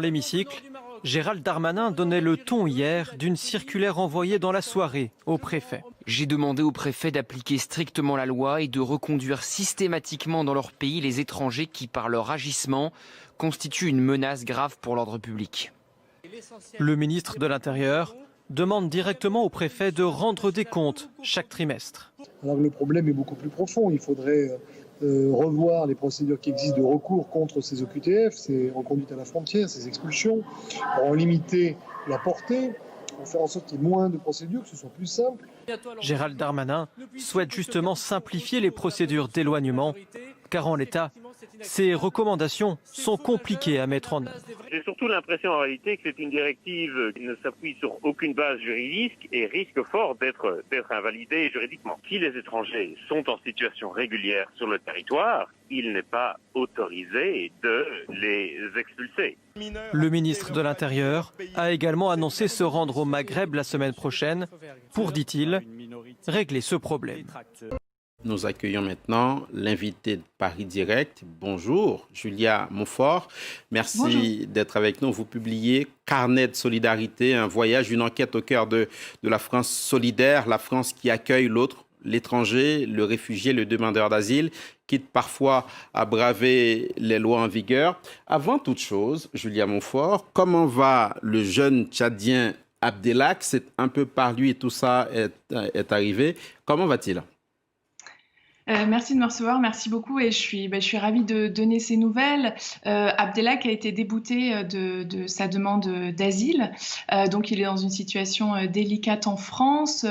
Dans l'hémicycle, Gérald Darmanin donnait le ton hier d'une circulaire envoyée dans la soirée au préfet. J'ai demandé au préfet d'appliquer strictement la loi et de reconduire systématiquement dans leur pays les étrangers qui, par leur agissement, constituent une menace grave pour l'ordre public. Le ministre de l'Intérieur demande directement au préfet de rendre des comptes chaque trimestre. Alors le problème est beaucoup plus profond. Il faudrait revoir les procédures qui existent de recours contre ces OQTF, ces reconduites à la frontière, ces expulsions, pour en limiter la portée, pour faire en sorte qu'il y ait moins de procédures, que ce soit plus simple. Gérald Darmanin souhaite justement simplifier les procédures d'éloignement, car en l'état, ces recommandations sont compliquées à mettre en œuvre. J'ai surtout l'impression en réalité que c'est une directive qui ne s'appuie sur aucune base juridique et risque fort d'être invalidée juridiquement. Si les étrangers sont en situation régulière sur le territoire, il n'est pas autorisé de les expulser. Le ministre de l'Intérieur a également annoncé se rendre au Maghreb la semaine prochaine pour, dit-il, régler ce problème. Nous accueillons maintenant l'invité de Paris Direct. Bonjour, Julia Montfort. Merci d'être avec nous. Vous publiez Carnet de solidarité, un voyage, une enquête au cœur de la France solidaire, la France qui accueille l'autre, l'étranger, le réfugié, le demandeur d'asile, quitte parfois à braver les lois en vigueur. Avant toute chose, Julia Montfort, comment va le jeune Tchadien Abdelak? C'est un peu par lui et tout ça est arrivé. Comment va-t-il? Merci de me recevoir, merci beaucoup et je suis ravie de donner ces nouvelles. Abdelak a été débouté de sa demande d'asile, donc il est dans une situation délicate en France.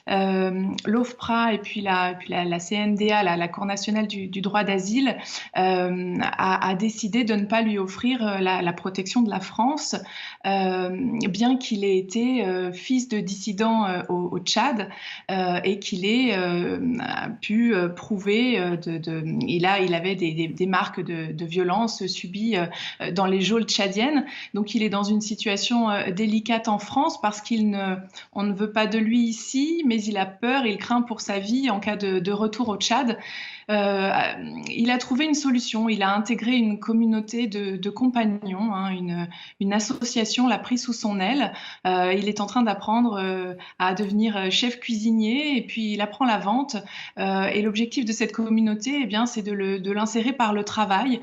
L'OFPRA et puis la CNDA, la Cour nationale du droit d'asile, a décidé de ne pas lui offrir la protection de la France, bien qu'il ait été fils de dissident au Tchad et qu'il ait pu prouvé, il avait des marques de violence subies dans les geôles tchadiennes. Donc il est dans une situation délicate en France parce on ne veut pas de lui ici, mais il a peur, il craint pour sa vie en cas de retour au Tchad. Il a trouvé une solution, il a intégré une communauté de compagnons, une association l'a pris sous son aile. Il est en train d'apprendre à devenir chef cuisinier et puis il apprend la vente. Et l'objectif de cette communauté, c'est de l'insérer par le travail,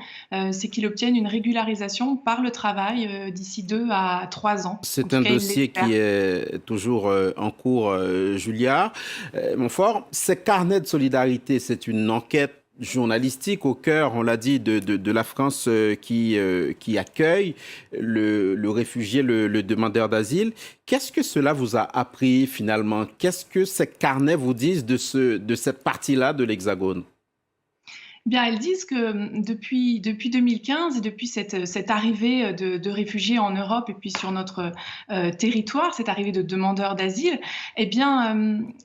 c'est qu'il obtienne une régularisation par le travail d'ici 2 à 3 ans. C'est un dossier qui est toujours en cours, Julia Montfort. Ce carnet de solidarité, c'est une enquête journalistique au cœur, on l'a dit, de la France qui accueille le réfugié, le demandeur d'asile. Qu'est-ce que cela vous a appris finalement? Qu'est-ce que ces carnets vous disent de cette partie-là de l'Hexagone? Bien, elles disent que depuis 2015 et depuis cette arrivée de réfugiés en Europe et puis sur notre territoire, cette arrivée de demandeurs d'asile, il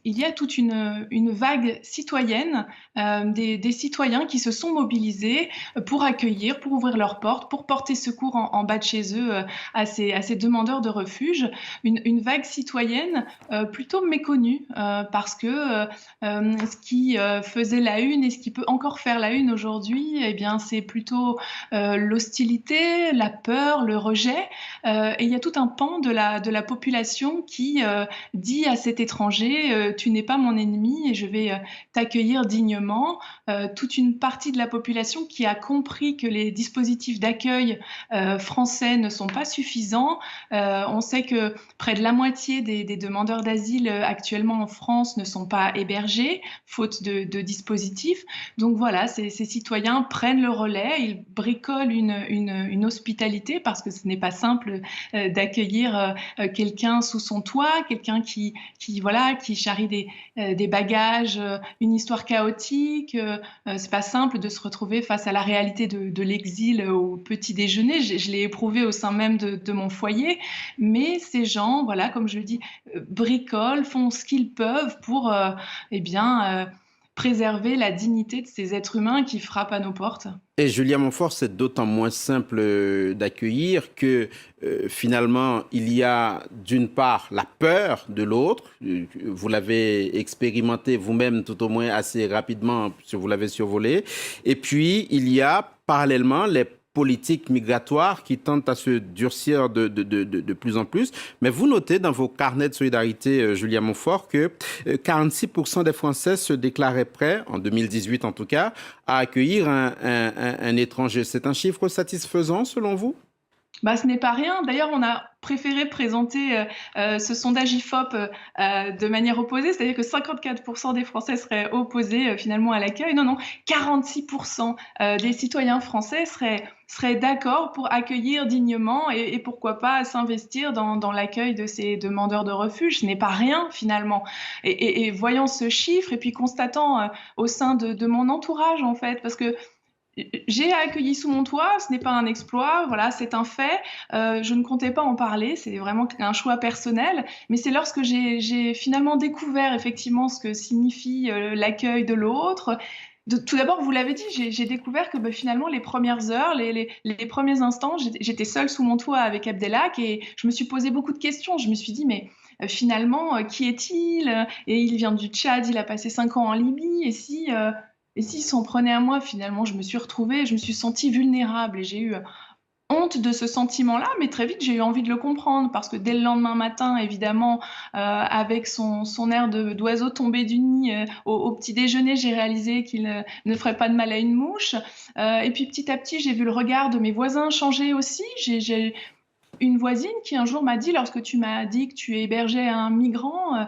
y a toute une vague citoyenne, des citoyens qui se sont mobilisés pour accueillir, pour ouvrir leurs portes, pour porter secours en bas de chez eux à ces demandeurs de refuge. Une vague citoyenne plutôt méconnue parce que ce qui faisait la une et ce qui peut encore faire la une aujourd'hui, c'est plutôt l'hostilité, la peur, le rejet. Et il y a tout un pan de la population qui dit à cet étranger tu n'es pas mon ennemi et je vais t'accueillir dignement. Toute une partie de la population qui a compris que les dispositifs d'accueil français ne sont pas suffisants. On sait que près de la moitié des demandeurs d'asile actuellement en France ne sont pas hébergés, faute de dispositifs. Donc voilà, ces citoyens prennent le relais, ils bricolent une hospitalité parce que ce n'est pas simple d'accueillir quelqu'un sous son toit, quelqu'un qui charrie des bagages, une histoire chaotique. C'est pas simple de se retrouver face à la réalité de l'exil au petit déjeuner. Je l'ai éprouvé au sein même de mon foyer, mais ces gens, voilà, comme je le dis, bricolent, font ce qu'ils peuvent pour préserver la dignité de ces êtres humains qui frappent à nos portes. Et Julia Montfort, c'est d'autant moins simple d'accueillir que finalement, il y a d'une part la peur de l'autre. Vous l'avez expérimenté vous-même tout au moins assez rapidement, puisque vous l'avez survolé. Et puis, il y a parallèlement les politique migratoire qui tente à se durcir de plus en plus. Mais vous notez dans vos carnets de solidarité, Julia Montfort, que 46% des Français se déclaraient prêts, en 2018 en tout cas, à accueillir un étranger. C'est un chiffre satisfaisant selon vous? Ce n'est pas rien. D'ailleurs, on a préféré présenter ce sondage IFOP de manière opposée, c'est-à-dire que 54% des Français seraient opposés finalement à l'accueil. Non, 46% des citoyens français seraient d'accord pour accueillir dignement et pourquoi pas s'investir dans l'accueil de ces demandeurs de refuge. Ce n'est pas rien finalement. Et voyant ce chiffre et puis constatant au sein de mon entourage en fait, parce que j'ai accueilli sous mon toit, ce n'est pas un exploit, voilà, c'est un fait. Je ne comptais pas en parler, c'est vraiment un choix personnel. Mais c'est lorsque j'ai finalement découvert effectivement ce que signifie l'accueil de l'autre. Tout d'abord, vous l'avez dit, j'ai découvert que finalement les premières heures, les premiers instants, j'étais seule sous mon toit avec Abdelhak et je me suis posé beaucoup de questions. Je me suis dit, mais finalement, qui est-il? Et il vient du Tchad, il a passé 5 ans en Libye. Et s'il s'en prenait à moi, finalement, je me suis retrouvée, je me suis sentie vulnérable et j'ai eu honte de ce sentiment-là, mais très vite, j'ai eu envie de le comprendre parce que dès le lendemain matin, évidemment, avec son air d'oiseau tombé du nid au petit déjeuner, j'ai réalisé qu'il ne ferait pas de mal à une mouche. Et puis petit à petit, j'ai vu le regard de mes voisins changer aussi. J'ai une voisine qui un jour m'a dit, lorsque tu m'as dit que tu hébergeais un migrant,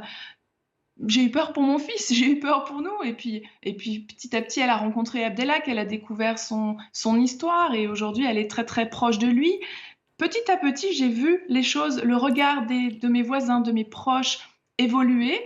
j'ai eu peur pour mon fils, j'ai eu peur pour nous. Et puis petit à petit, elle a rencontré Abdelhak, elle a découvert son histoire et aujourd'hui, elle est très, très proche de lui. Petit à petit, j'ai vu les choses, le regard de mes voisins, de mes proches évoluer.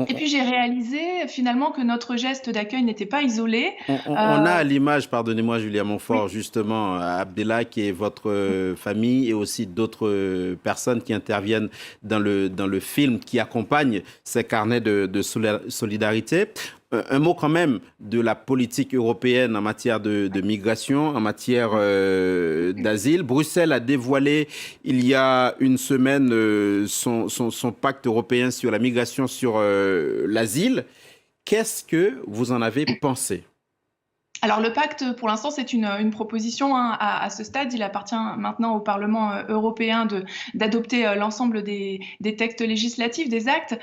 Et puis j'ai réalisé finalement que notre geste d'accueil n'était pas isolé. On a à l'image, pardonnez-moi Julia Montfort, oui, justement Abdelhak et votre famille et aussi d'autres personnes qui interviennent dans le film qui accompagne ces carnets de solidarité. Un mot quand même de la politique européenne en matière de migration, en matière d'asile. Bruxelles a dévoilé il y a une semaine son pacte européen sur la migration, sur l'asile. Qu'est-ce que vous en avez pensé ? Alors le pacte, pour l'instant, c'est une proposition à ce stade. Il appartient maintenant au Parlement européen d'adopter l'ensemble des textes législatifs, des actes.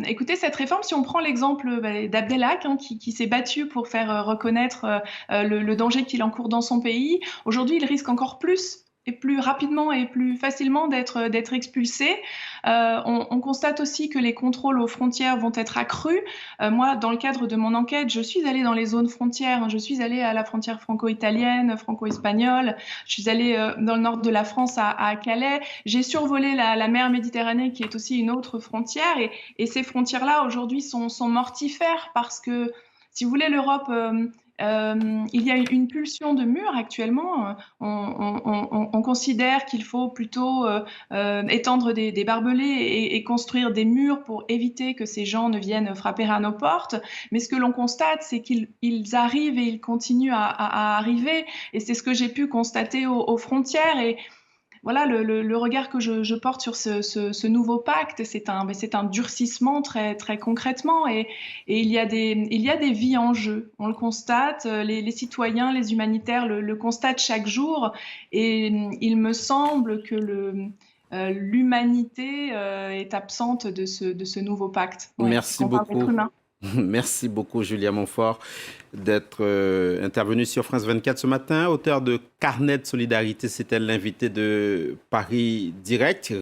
Écoutez, cette réforme, si on prend l'exemple d'Abdelhak, qui s'est battu pour faire reconnaître le danger qu'il encourt dans son pays, aujourd'hui, il risque encore plus et plus rapidement et plus facilement d'être expulsés. On constate aussi que les contrôles aux frontières vont être accrus. Moi, dans le cadre de mon enquête, je suis allée dans les zones frontières. Je suis allée à la frontière franco-italienne, franco-espagnole. Je suis allée dans le nord de la France, à Calais. J'ai survolé la mer Méditerranée, qui est aussi une autre frontière. Et ces frontières-là, aujourd'hui, sont mortifères parce que, si vous voulez, l'Europe... il y a une pulsion de mur actuellement. On considère qu'il faut plutôt étendre des barbelés et construire des murs pour éviter que ces gens ne viennent frapper à nos portes. Mais ce que l'on constate, c'est qu'ils arrivent et ils continuent à arriver. Et c'est ce que j'ai pu constater aux frontières. Et voilà, le regard que je porte sur ce nouveau pacte, c'est un durcissement très, très concrètement et il y a des vies en jeu. On le constate, les citoyens, les humanitaires le constatent chaque jour et il me semble que l'humanité est absente de ce nouveau pacte. Ouais, merci beaucoup. Merci beaucoup, Julia Montfort, d'être intervenue sur France 24 ce matin. Auteur de Carnet de solidarité, c'était l'invité de Paris Direct.